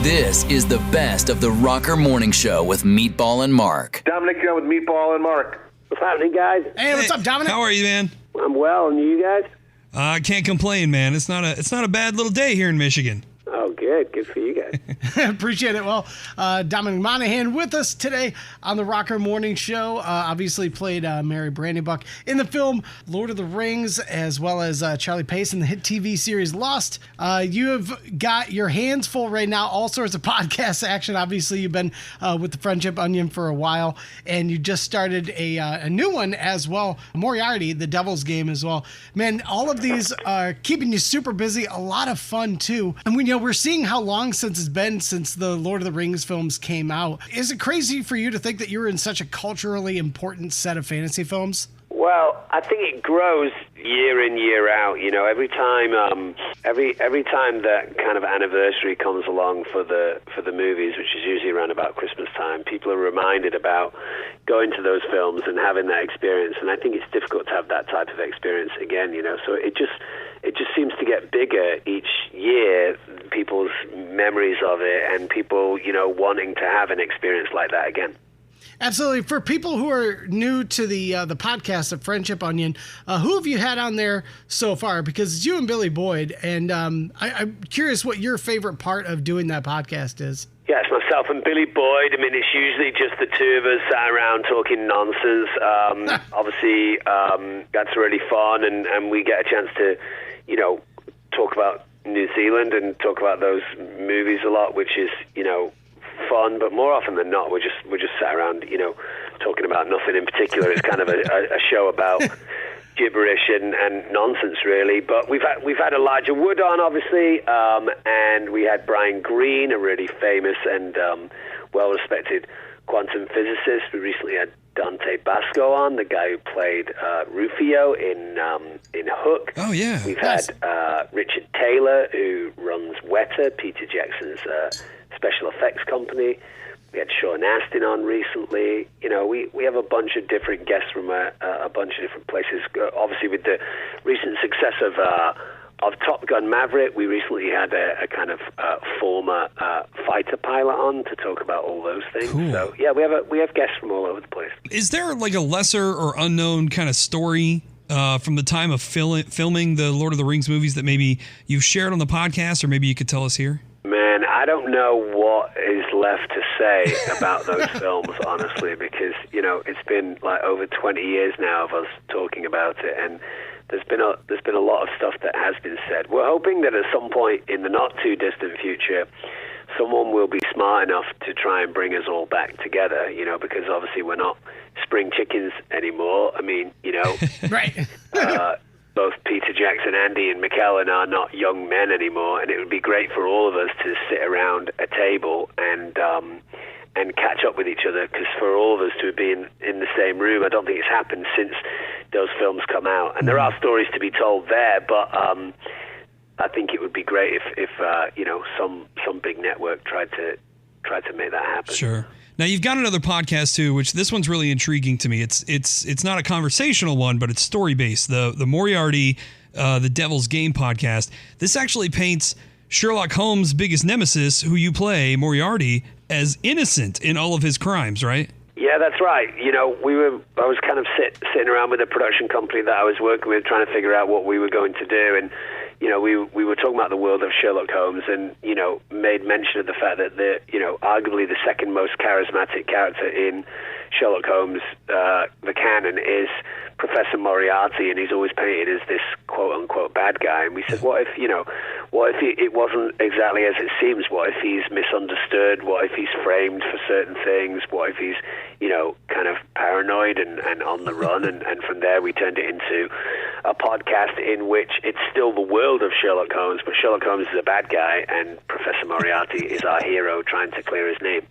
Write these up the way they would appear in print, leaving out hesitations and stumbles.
This is the best of the Rocker Morning Show with Meatball and Mark. Dominic with Meatball and Mark. What's happening, guys? Hey, what's up, Dominic? How are you, man? I'm well, and you guys? I can't complain, man. It's not a bad little day here in Michigan. Oh, good. Good for you guys. Appreciate it. Well, Dominic Monaghan with us today on the Rocker Morning Show. Obviously played Mary Brandybuck in the film Lord of the Rings, as well as Charlie Pace in the hit TV series Lost. You have got your hands full right now, all sorts of podcast action. Obviously, you've been with the Friendship Onion for a while, and you just started a new one as well, Moriarty, the Devil's Game as well. Man, all of these are keeping you super busy, a lot of fun too. And we're seeing how long since it's been since the Lord of the Rings films came out. Is it crazy for you to think that you're in such a culturally important set of fantasy films? Well, I think it grows year in, year out. Every time, every time that kind of anniversary comes along for the movies, which is usually around about Christmas time, people are reminded about going to those films and having that experience. And I think it's difficult to have that type of experience again. So it just seems to get bigger each year, people's memories of it, and people, wanting to have an experience like that again. Absolutely. For people who are new to the podcast of Friendship Onion, who have you had on there so far? Because it's you and Billy Boyd, and I'm curious what your favorite part of doing that podcast is. Yeah, it's myself and Billy Boyd. I mean, it's usually just the two of us sat around talking nonsense. Obviously, that's really fun, and we get a chance to, talk about New Zealand and talk about those movies a lot, which is, fun. But more often than not, we're just sat around, talking about nothing in particular. It's kind of a show about gibberish and nonsense, really. But we've had Elijah Wood on, obviously, and we had Brian Greene, a really famous and well-respected quantum physicist. We recently had Dante Basco on, the guy who played Rufio in Hook. Oh, yeah. We've had Richard Taylor, who runs Weta, Peter Jackson's special effects company. We had Sean Astin on recently. We have a bunch of different guests from a bunch of different places. Obviously, with the recent success of Top Gun Maverick, we recently had a kind of former fighter pilot on to talk about all those things. Cool. So yeah, we have guests from all over the place. Is there like a lesser or unknown kind of story from the time of filming the Lord of the Rings movies that maybe you've shared on the podcast, or maybe you could tell us here? Man, I don't know what is left to say about those films, honestly, because it's been like over 20 years now of us talking about it, and there's been a lot of stuff that has been said. We're hoping that at some point in the not too distant future, someone will be smart enough to try and bring us all back together. Because obviously we're not spring chickens anymore. I mean, Right. both Peter Jackson, Andy, and McKellen are not young men anymore, and it would be great for all of us to sit around a table and catch up with each other, because for all of us to be in the same room, I don't think it's happened since those films come out. And there are stories to be told there, but I think it would be great if some big network tried to make that happen. Sure. Now, you've got another podcast, too, which this one's really intriguing to me. It's not a conversational one, but it's story-based. The Moriarty, the Devil's Game podcast. This actually paints Sherlock Holmes' biggest nemesis, who you play, Moriarty, as innocent in all of his crimes, right? Yeah, that's right. I was kind of sitting around with a production company that I was working with, trying to figure out what we were going to do, and we were talking about the world of Sherlock Holmes, and made mention of the fact that arguably the second most charismatic character in Sherlock Holmes, the canon, is Professor Moriarty, and he's always painted as this quote-unquote bad guy. And we said, what if it wasn't exactly as it seems? What if he's misunderstood? What if he's framed for certain things? What if he's, kind of paranoid and on the run? And from there, we turned it into a podcast in which it's still the world of Sherlock Holmes, but Sherlock Holmes is a bad guy, and Professor Moriarty is our hero trying to clear his name.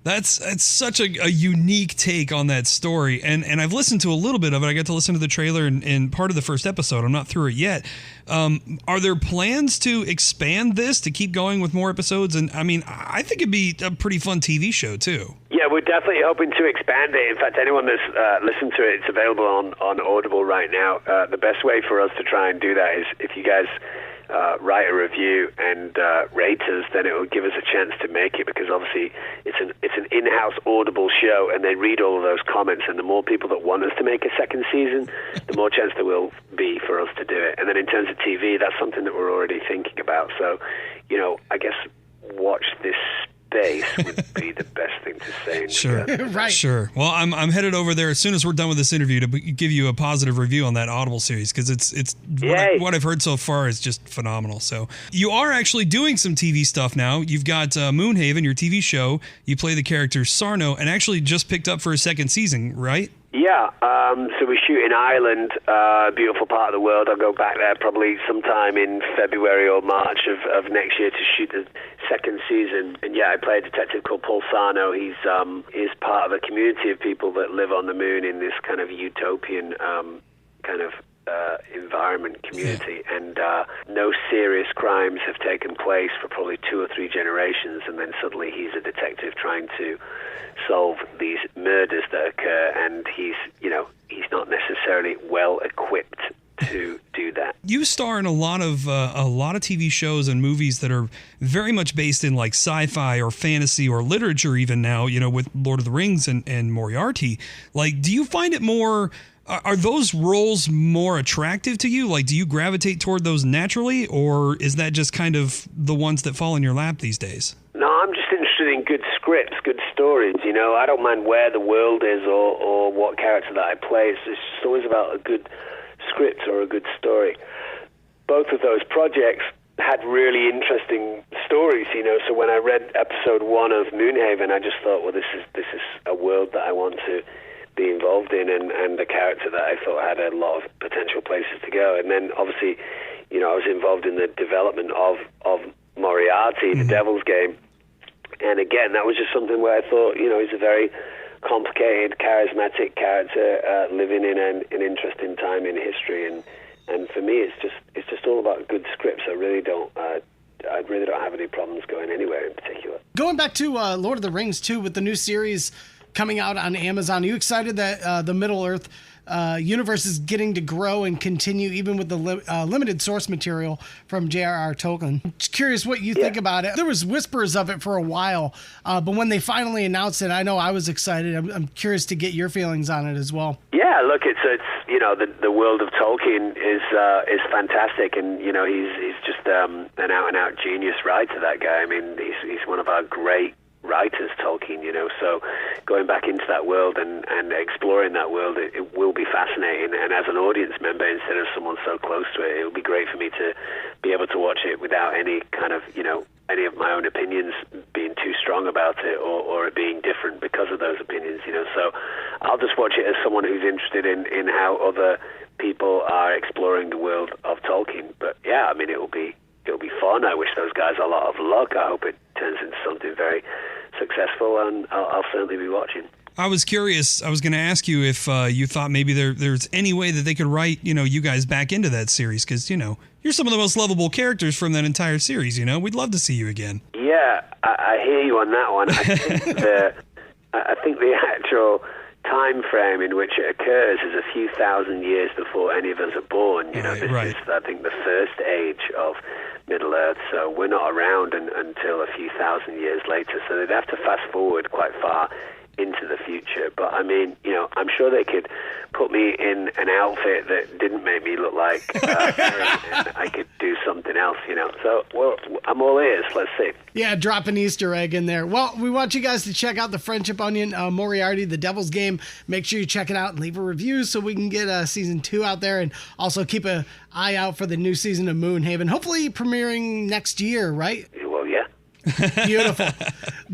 That's such a unique take on that story, and I've listened to a little bit of it. I got to listen to the trailer and part of the first episode. I'm not through it yet. Are there plans to expand this, to keep going with more episodes? And I mean, I think it'd be a pretty fun TV show too. Yeah, we're definitely hoping to expand it. In fact, anyone that's listened to it, it's available on Audible right now. The best way for us to try and do that is if you guys write a review and rate us, then it will give us a chance to make it, because obviously it's an in-house Audible show, and they read all of those comments, and the more people that want us to make a second season, the more chance there will be for us to do it. And then in terms of TV, that's something that we're already thinking about. So, I guess watch this space would be the best thing to say. Sure. Right. Sure. Well, I'm headed over there as soon as we're done with this interview to give you a positive review on that Audible series, because it's what I've heard so far is just phenomenal. So you are actually doing some TV stuff now. You've got Moonhaven, your TV show. You play the character Sarno, and actually just picked up for a second season, right? Yeah, so we shoot in Ireland, beautiful part of the world. I'll go back there probably sometime in February or March of next year to shoot the second season. And yeah, I play a detective called Paul Sarno. He's part of a community of people that live on the moon in this kind of utopian environment community, and no serious crimes have taken place for probably 2 or 3 generations, and then suddenly he's a detective trying to solve these murders that occur, and he's not necessarily well equipped to do that. You star in a lot of TV shows and movies that are very much based in like sci-fi or fantasy or literature even now, with Lord of the Rings and Moriarty. Like, do you find it more... Are those roles more attractive to you? Like, do you gravitate toward those naturally, or is that just kind of the ones that fall in your lap these days? No, I'm just interested in good scripts, good stories. I don't mind where the world is or what character that I play. It's just always about a good script or a good story. Both of those projects had really interesting stories, So when I read episode 1 of Moonhaven, I just thought, well, this is a world that I want to be involved in, and a character that I thought had a lot of potential places to go. And then obviously, I was involved in the development of Moriarty, the Devil's Game. And again, that was just something where I thought, he's a very complicated, charismatic character living in an interesting time in history. And for me, it's just all about good scripts. I really don't have any problems going anywhere in particular. Going back to Lord of the Rings too, with the new series coming out on Amazon, are you excited that the Middle-earth universe is getting to grow and continue, even with the limited source material from J.R.R. Tolkien? Just curious what you think about it. There was whispers of it for a while, but when they finally announced it, I know I was excited. I'm curious to get your feelings on it as well. Yeah, look, it's the world of Tolkien is fantastic, and he's just an out-and-out genius writer. That guy. I mean, he's one of our great writers, Tolkien, so going back into that world and exploring that world, it will be fascinating. And as an audience member, instead of someone so close to it, it will be great for me to be able to watch it without any kind of, any of my own opinions being too strong about it, or it being different because of those opinions, So I'll just watch it as someone who's interested in how other people are exploring the world of Tolkien. But yeah, I mean, it'll be fun. I wish those guys a lot of luck. I hope it turns into something very successful, and I'll certainly be watching. I was curious. I was going to ask you if you thought maybe there's any way that they could write, you guys back into that series, because, you're some of the most lovable characters from that entire series, We'd love to see you again. Yeah, I hear you on that one. I think the actual time frame in which it occurs is a few thousand years before any of us are born. This is, I think, the first age of Middle-earth, so we're not around until a few thousand years later, so they'd have to fast forward quite far into the future. But I mean, I'm sure they could put me in an outfit that didn't make me look like and I could do something else, So, well, I'm all ears. Let's see. Yeah, drop an Easter egg in there. Well, we want you guys to check out The Friendship Onion, Moriarty, The Devil's Game. Make sure you check it out and leave a review so we can get season 2 out there, and also keep an eye out for the new season of Moonhaven, hopefully premiering next year, right? Well, yeah. Beautiful.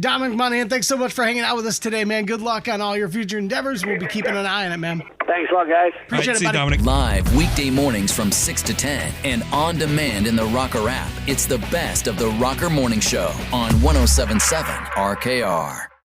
Dominic Monaghan, thanks so much for hanging out with us today, man. Good luck on all your future endeavors. We'll be keeping an eye on it, man. Thanks a lot, guys. Appreciate it, see you, buddy. Dominic. Live weekday mornings from 6 to 10 and on demand in the Rocker app. It's the best of the Rocker Morning Show on 107.7 RKR.